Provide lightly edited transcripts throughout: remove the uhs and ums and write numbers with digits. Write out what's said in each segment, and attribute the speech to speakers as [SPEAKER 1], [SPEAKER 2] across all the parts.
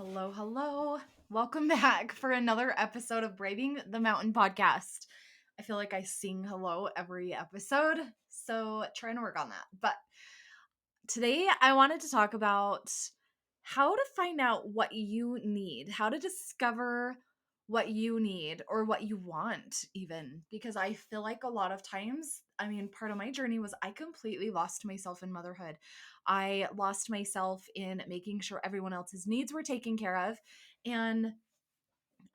[SPEAKER 1] Hello, hello. Welcome back for another episode of Braving the Mountain podcast. I feel like I sing hello every episode, so trying to work on that. But today I wanted to talk about how to find out what you need, how to discover what you need or what you want, even because I feel like a lot of times, part of my journey was I completely lost myself in motherhood. I lost myself in making sure everyone else's needs were taken care of, and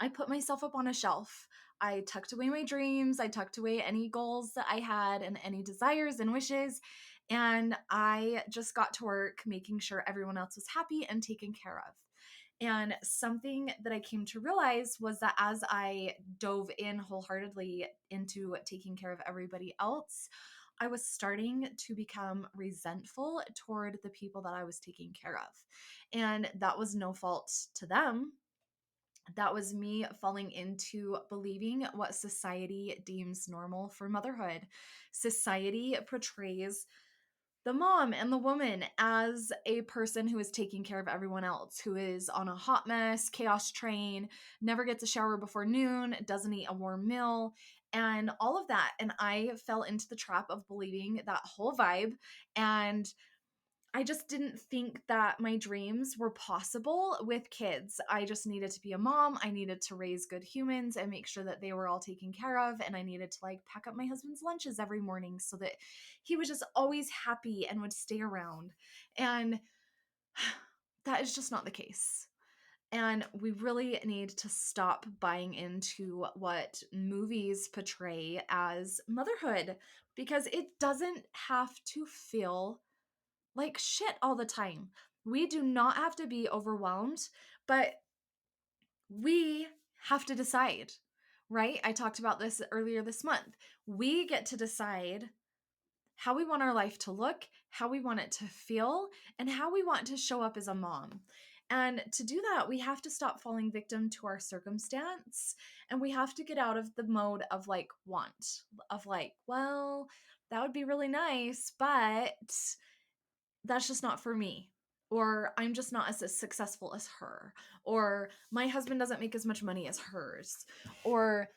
[SPEAKER 1] I put myself up on a shelf. I tucked away my dreams. I tucked away any goals that I had and any desires and wishes. And I just got to work making sure everyone else was happy and taken care of. And something that I came to realize was that as I dove in wholeheartedly into taking care of everybody else, I was starting to become resentful toward the people that I was taking care of. And that was no fault to them. That was me falling into believing what society deems normal for motherhood. Society portrays the mom and the woman as a person who is taking care of everyone else, who is on a hot mess, chaos train, never gets a shower before noon, doesn't eat a warm meal, and all of that. And I fell into the trap of believing that whole vibe. And I just didn't think that my dreams were possible with kids. I just needed to be a mom. I needed to raise good humans and make sure that they were all taken care of. And I needed to pack up my husband's lunches every morning so that he was just always happy and would stay around. And that is just not the case. And we really need to stop buying into what movies portray as motherhood because it doesn't have to feel like shit all the time. We do not have to be overwhelmed, but we have to decide, right? I talked about this earlier this month. We get to decide how we want our life to look, how we want it to feel, and how we want to show up as a mom. And to do that, we have to stop falling victim to our circumstance and we have to get out of the mode of want, of well, that would be really nice, but that's just not for me. Or I'm just not as successful as her. Or my husband doesn't make as much money as hers. Or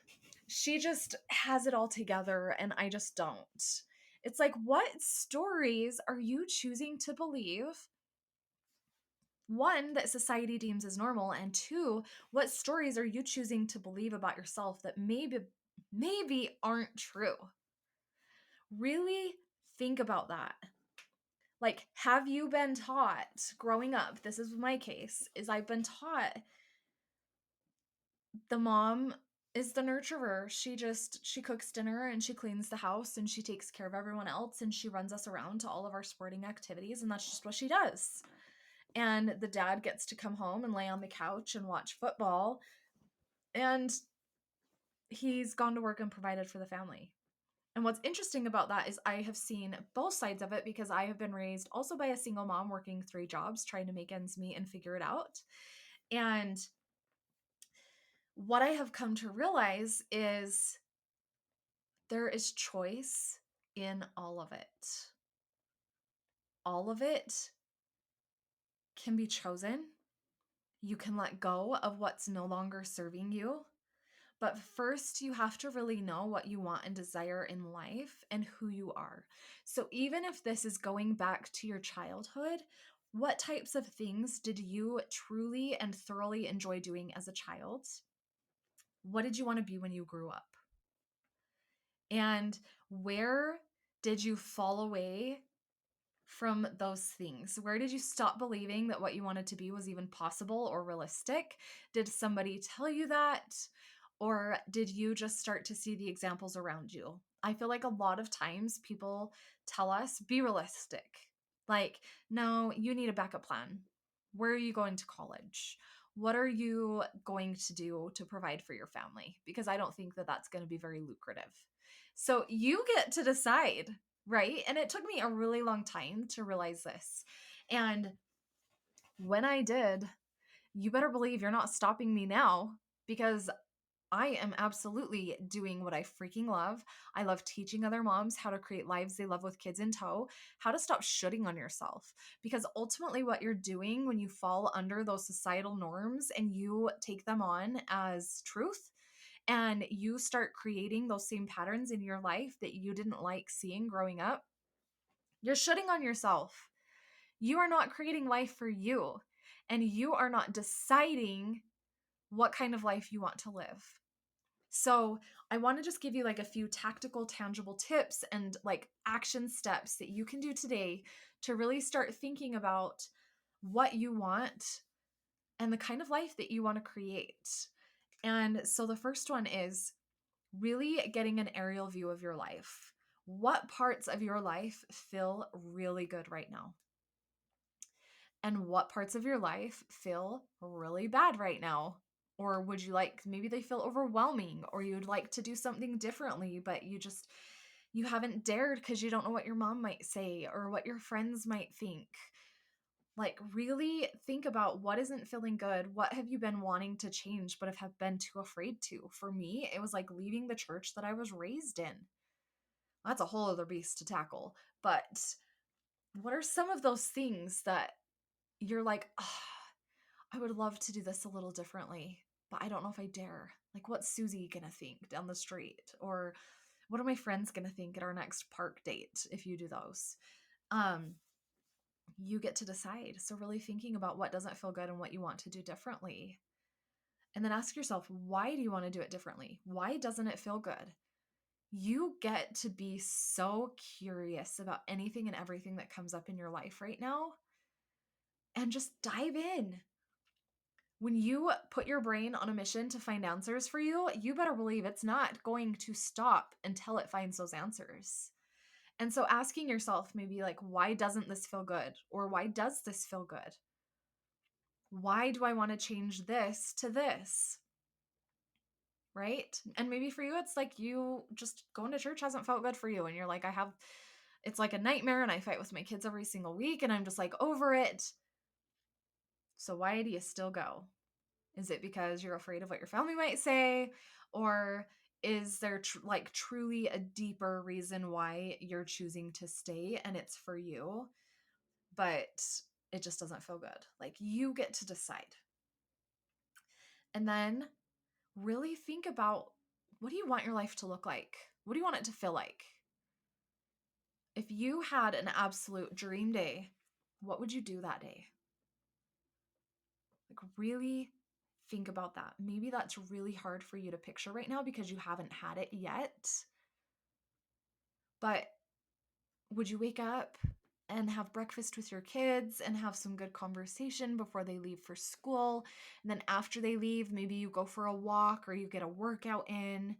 [SPEAKER 1] she just has it all together and I just don't. It's like, what stories are you choosing to believe? One, that society deems as normal. And two, what stories are you choosing to believe about yourself that maybe aren't true? Really think about that. Have you been taught growing up? This is my case, is I've been taught the mom is the nurturer. She cooks dinner and she cleans the house and she takes care of everyone else and she runs us around to all of our sporting activities and that's just what she does. And the dad gets to come home and lay on the couch and watch football and he's gone to work and provided for the family. And what's interesting about that is I have seen both sides of it because I have been raised also by a single mom working 3 jobs, trying to make ends meet and figure it out. And what I have come to realize is there is choice in all of it. All of it can be chosen. You can let go of what's no longer serving you. But first, you have to really know what you want and desire in life and who you are. So, even if this is going back to your childhood, what types of things did you truly and thoroughly enjoy doing as a child? What did you want to be when you grew up? And where did you fall away from those things? Where did you stop believing that what you wanted to be was even possible or realistic? Did somebody tell you that? Or did you just start to see the examples around you? I feel like a lot of times people tell us, be realistic. No, you need a backup plan. Where are you going to college? What are you going to do to provide for your family? Because I don't think that that's going to be very lucrative. So you get to decide, right? And it took me a really long time to realize this. And when I did, you better believe you're not stopping me now because I am absolutely doing what I freaking love. I love teaching other moms how to create lives they love with kids in tow, how to stop shooting on yourself. Because ultimately, what you're doing when you fall under those societal norms and you take them on as truth, and you start creating those same patterns in your life that you didn't like seeing growing up, you're shitting on yourself. You are not creating life for you, and you are not deciding what kind of life you want to live. So, I want to just give you like a few tactical, tangible tips and like action steps that you can do today to really start thinking about what you want and the kind of life that you want to create. And so, the first one is really getting an aerial view of your life. What parts of your life feel really good right now? And what parts of your life feel really bad right now? Or would you like, maybe they feel overwhelming, or you'd like to do something differently, but you haven't dared because you don't know what your mom might say or what your friends might think. Like, really think about what isn't feeling good. What have you been wanting to change, but have been too afraid to? For me, it was like leaving the church that I was raised in. That's a whole other beast to tackle. But what are some of those things that you're like, oh, I would love to do this a little differently, but I don't know if I dare. Like, what's Susie gonna think down the street? Or what are my friends gonna think at our next park date if you do those? Um, you get to decide. So, really thinking about what doesn't feel good and what you want to do differently. And then ask yourself, why do you want to do it differently? Why doesn't it feel good? You get to be so curious about anything and everything that comes up in your life right now and just dive in. When you put your brain on a mission to find answers for you, you better believe it's not going to stop until it finds those answers. And so asking yourself maybe like, why doesn't this feel good? Or why does this feel good? Why do I want to change this to this? Right? And maybe for you, it's like you just going to church hasn't felt good for you. And you're like, it's like a nightmare and I fight with my kids every single week and I'm just like over it. So why do you still go? Is it because you're afraid of what your family might say? Or is there like truly a deeper reason why you're choosing to stay and it's for you, but it just doesn't feel good? Like, you get to decide. And then really think about, what do you want your life to look like? What do you want it to feel like? If you had an absolute dream day, what would you do that day? Like, really think about that. Maybe that's really hard for you to picture right now because you haven't had it yet. But would you wake up and have breakfast with your kids and have some good conversation before they leave for school? And then after they leave, maybe you go for a walk or you get a workout in,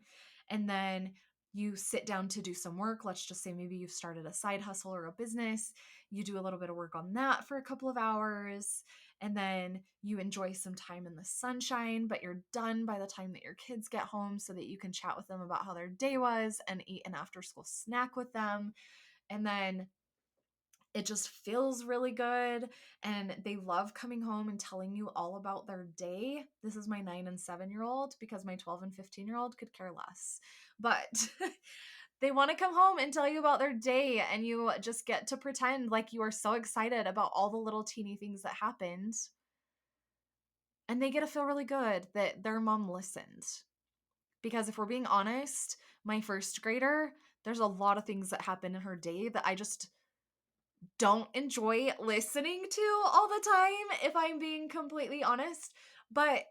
[SPEAKER 1] and then you sit down to do some work. Let's just say maybe you've started a side hustle or a business. You do a little bit of work on that for a couple of hours, and then you enjoy some time in the sunshine, but you're done by the time that your kids get home so that you can chat with them about how their day was and eat an after school snack with them. And then it just feels really good. And they love coming home and telling you all about their day. This is my 9 and 7-year-old, because my 12 and 15-year-old could care less. But they want to come home and tell you about their day. And you just get to pretend like you are so excited about all the little teeny things that happened. And they get to feel really good that their mom listened. Because if we're being honest, my first grader, there's a lot of things that happen in her day that I just don't enjoy listening to all the time, if I'm being completely honest. But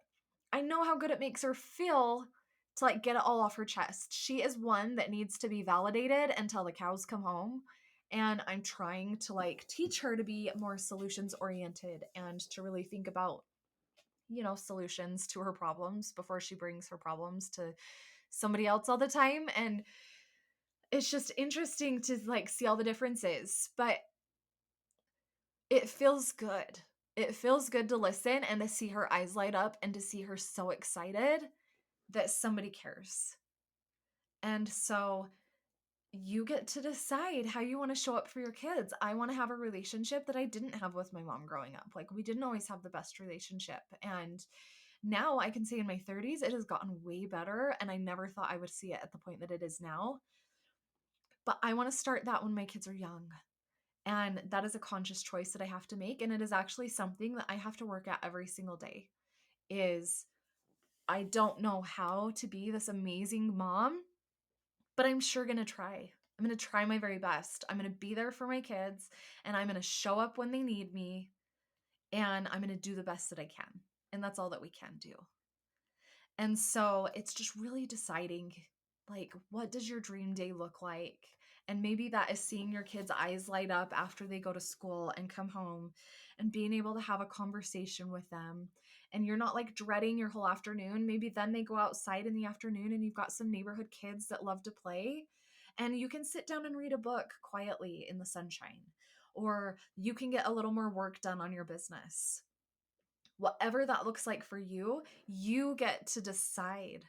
[SPEAKER 1] I know how good it makes her feel to like get it all off her chest. She is one that needs to be validated until the cows come home. And I'm trying to like teach her to be more solutions oriented and to really think about, solutions to her problems before she brings her problems to somebody else all the time. And it's just interesting to like see all the differences. But it feels good. It feels good to listen and to see her eyes light up and to see her so excited that somebody cares. And so you get to decide how you want to show up for your kids. I want to have a relationship that I didn't have with my mom growing up. Like, we didn't always have the best relationship. And Now I can say in my 30s, it has gotten way better, and I never thought I would see it at the point that it is now. But I want to start that when my kids are young. And that is a conscious choice that I have to make. And it is actually something that I have to work at every single day is I don't know how to be this amazing mom, but I'm sure going to try. I'm going to try my very best. I'm going to be there for my kids and I'm going to show up when they need me and I'm going to do the best that I can. And that's all that we can do. And so it's just really deciding, like, what does your dream day look like? And maybe that is seeing your kids' eyes light up after they go to school and come home and being able to have a conversation with them. And you're not like dreading your whole afternoon. Maybe then they go outside in the afternoon and you've got some neighborhood kids that love to play. And you can sit down and read a book quietly in the sunshine. Or you can get a little more work done on your business. Whatever that looks like for you, you get to decide.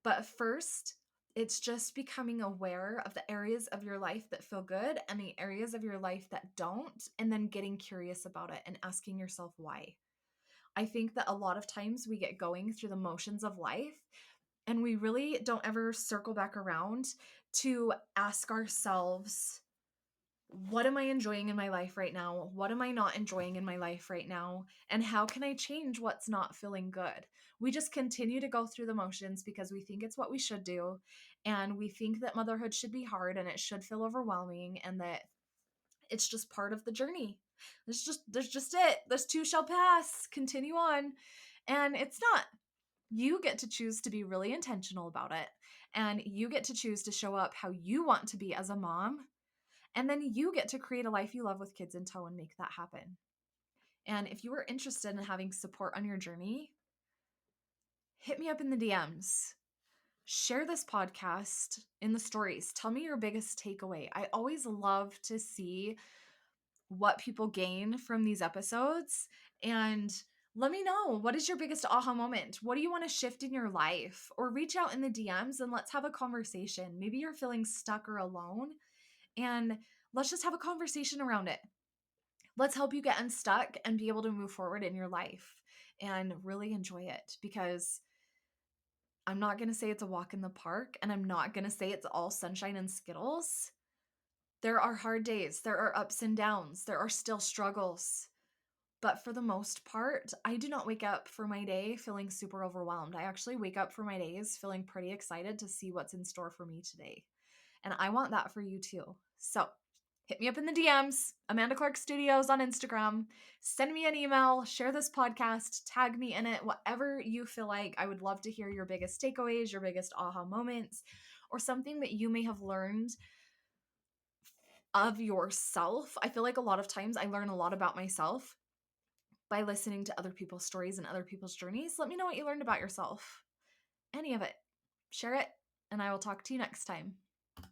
[SPEAKER 1] But first, it's just becoming aware of the areas of your life that feel good and the areas of your life that don't, and then getting curious about it and asking yourself why. I think that a lot of times we get going through the motions of life and we really don't ever circle back around to ask ourselves, what am I enjoying in my life right now? What am I not enjoying in my life right now? And how can I change what's not feeling good? We just continue to go through the motions because we think it's what we should do. And we think that motherhood should be hard and it should feel overwhelming and that it's just part of the journey. There's just it. This too shall pass. Continue on. And it's not. You get to choose to be really intentional about it. And you get to choose to show up how you want to be as a mom, and then you get to create a life you love with kids in tow and make that happen. And if you are interested in having support on your journey, hit me up in the DMs. Share this podcast in the stories. Tell me your biggest takeaway. I always love to see what people gain from these episodes. And let me know, what is your biggest aha moment? What do you want to shift in your life? Or reach out in the DMs and let's have a conversation. Maybe you're feeling stuck or alone. And let's just have a conversation around it. Let's help you get unstuck and be able to move forward in your life and really enjoy it, because I'm not going to say it's a walk in the park and I'm not going to say it's all sunshine and Skittles. There are hard days, there are ups and downs, there are still struggles. But for the most part, I do not wake up for my day feeling super overwhelmed. I actually wake up for my days feeling pretty excited to see what's in store for me today. And I want that for you too. So hit me up in the DMs, Amanda Clark Studios on Instagram. Send me an email, share this podcast, tag me in it, whatever you feel like. I would love to hear your biggest takeaways, your biggest aha moments, or something that you may have learned of yourself. I feel like a lot of times I learn a lot about myself by listening to other people's stories and other people's journeys. Let me know what you learned about yourself. Any of it. Share it, and I will talk to you next time.